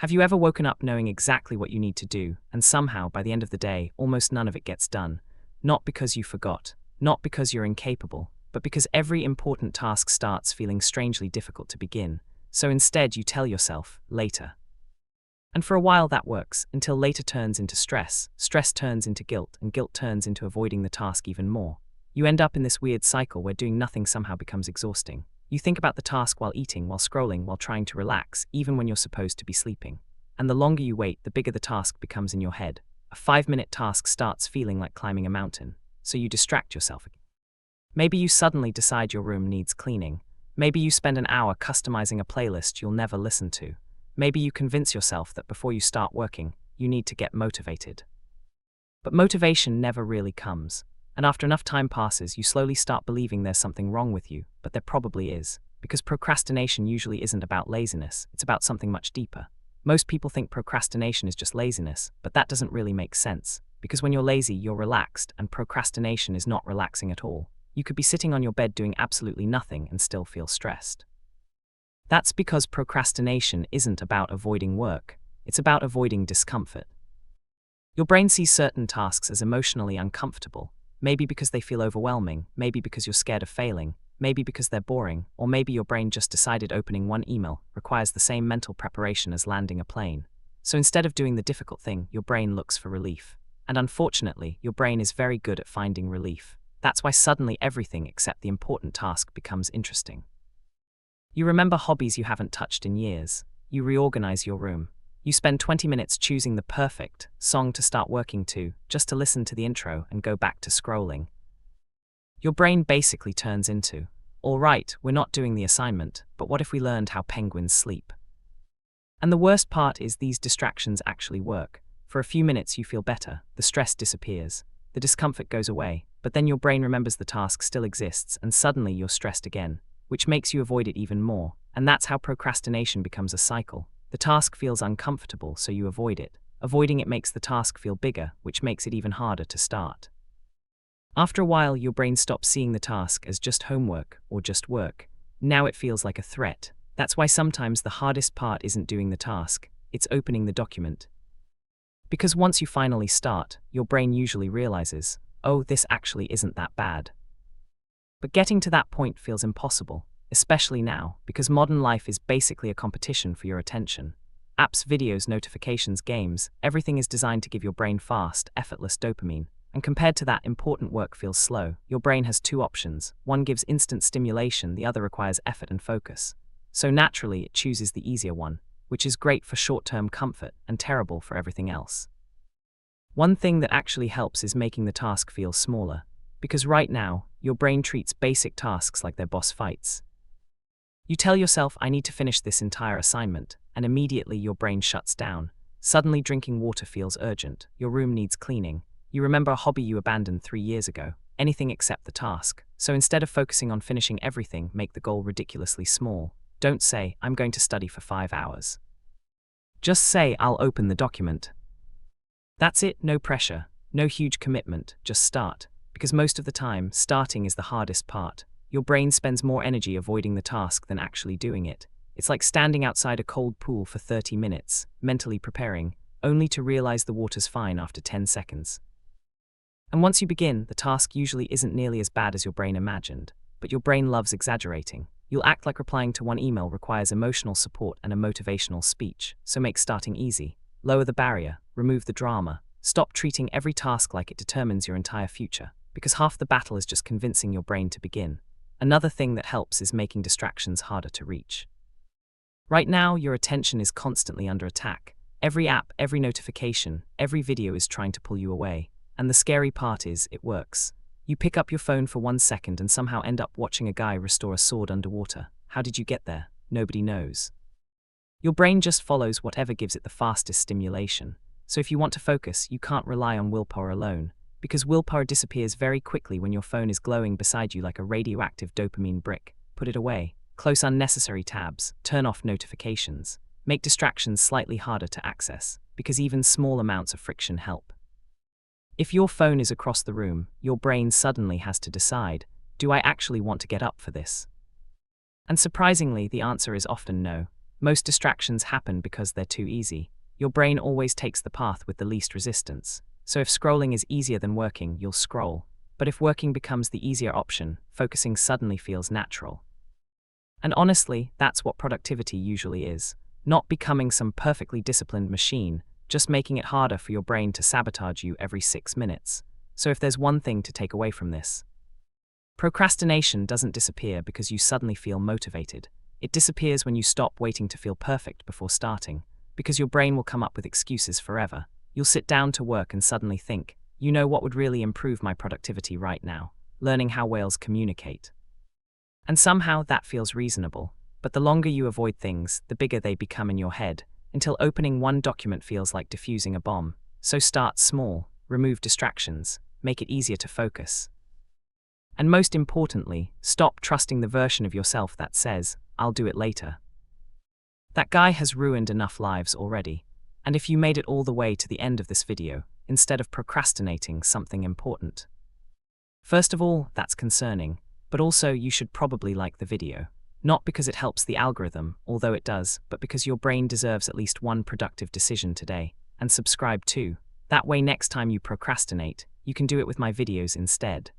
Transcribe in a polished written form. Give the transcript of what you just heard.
Have you ever woken up knowing exactly what you need to do, and somehow, by the end of the day, almost none of it gets done? Not because you forgot, not because you're incapable, but because every important task starts feeling strangely difficult to begin. So instead you tell yourself, later. And for a while that works, until later turns into stress, stress turns into guilt, and guilt turns into avoiding the task even more. You end up in this weird cycle where doing nothing somehow becomes exhausting. You think about the task while eating, while scrolling, while trying to relax, even when you're supposed to be sleeping. And the longer you wait, the bigger the task becomes in your head. A 5-minute task starts feeling like climbing a mountain, so you distract yourself. Maybe you suddenly decide your room needs cleaning. Maybe you spend an hour customizing a playlist you'll never listen to. Maybe you convince yourself that before you start working, you need to get motivated. But motivation never really comes. And after enough time passes, you slowly start believing there's something wrong with you, but there probably is. Because procrastination usually isn't about laziness, it's about something much deeper. Most people think procrastination is just laziness, but that doesn't really make sense. Because when you're lazy, you're relaxed, and procrastination is not relaxing at all. You could be sitting on your bed doing absolutely nothing and still feel stressed. That's because procrastination isn't about avoiding work, it's about avoiding discomfort. Your brain sees certain tasks as emotionally uncomfortable, maybe because they feel overwhelming, maybe because you're scared of failing, maybe because they're boring, or maybe your brain just decided opening one email requires the same mental preparation as landing a plane. So instead of doing the difficult thing, your brain looks for relief. And unfortunately, your brain is very good at finding relief. That's why suddenly everything except the important task becomes interesting. You remember hobbies you haven't touched in years. You reorganize your room. You spend 20 minutes choosing the perfect song to start working to, just to listen to the intro and go back to scrolling. Your brain basically turns into, all right, we're not doing the assignment, but what if we learned how penguins sleep? And the worst part is these distractions actually work. For a few minutes you feel better, the stress disappears, the discomfort goes away, but then your brain remembers the task still exists and suddenly you're stressed again, which makes you avoid it even more. And that's how procrastination becomes a cycle. The task feels uncomfortable, so you avoid it. Avoiding it makes the task feel bigger, which makes it even harder to start. After a while, your brain stops seeing the task as just homework or just work. Now it feels like a threat. That's why sometimes the hardest part isn't doing the task, it's opening the document. Because once you finally start, your brain usually realizes, oh, this actually isn't that bad. But getting to that point feels impossible, especially now, because modern life is basically a competition for your attention. Apps, videos, notifications, games, everything is designed to give your brain fast, effortless dopamine. And compared to that, important work feels slow. Your brain has two options. One gives instant stimulation, the other requires effort and focus. So naturally, it chooses the easier one, which is great for short-term comfort and terrible for everything else. One thing that actually helps is making the task feel smaller. Because right now, your brain treats basic tasks like they're boss fights. You tell yourself, I need to finish this entire assignment, and immediately your brain shuts down. Suddenly drinking water feels urgent, your room needs cleaning. You remember a hobby you abandoned 3 years ago, anything except the task. So instead of focusing on finishing everything, make the goal ridiculously small. Don't say, I'm going to study for 5 hours. Just say, I'll open the document. That's it, no pressure, no huge commitment, just start. Because most of the time, starting is the hardest part. Your brain spends more energy avoiding the task than actually doing it. It's like standing outside a cold pool for 30 minutes, mentally preparing, only to realize the water's fine after 10 seconds. And once you begin, the task usually isn't nearly as bad as your brain imagined. But your brain loves exaggerating. You'll act like replying to one email requires emotional support and a motivational speech, so make starting easy. Lower the barrier, remove the drama, stop treating every task like it determines your entire future. Because half the battle is just convincing your brain to begin. Another thing that helps is making distractions harder to reach. Right now, your attention is constantly under attack. Every app, every notification, every video is trying to pull you away. And the scary part is, it works. You pick up your phone for 1 second and somehow end up watching a guy restore a sword underwater. How did you get there? Nobody knows. Your brain just follows whatever gives it the fastest stimulation. So if you want to focus, you can't rely on willpower alone. Because willpower disappears very quickly when your phone is glowing beside you like a radioactive dopamine brick. Put it away. Close unnecessary tabs. Turn off notifications. Make distractions slightly harder to access, because even small amounts of friction help. If your phone is across the room, your brain suddenly has to decide, do I actually want to get up for this? And surprisingly, the answer is often no. Most distractions happen because they're too easy. Your brain always takes the path with the least resistance. So if scrolling is easier than working, you'll scroll. But if working becomes the easier option, focusing suddenly feels natural. And honestly, that's what productivity usually is. Not becoming some perfectly disciplined machine, just making it harder for your brain to sabotage you every 6 minutes. So if there's one thing to take away from this, procrastination doesn't disappear because you suddenly feel motivated. It disappears when you stop waiting to feel perfect before starting, because your brain will come up with excuses forever. You'll sit down to work and suddenly think, you know what would really improve my productivity right now? Learning how whales communicate. And somehow that feels reasonable, but the longer you avoid things, the bigger they become in your head, until opening one document feels like defusing a bomb. So start small, remove distractions, make it easier to focus. And most importantly, stop trusting the version of yourself that says, I'll do it later. That guy has ruined enough lives already. And if you made it all the way to the end of this video, instead of procrastinating something important. First of all, that's concerning, but also you should probably like the video. Not because it helps the algorithm, although it does, but because your brain deserves at least one productive decision today. And subscribe too. That way next time you procrastinate, you can do it with my videos instead.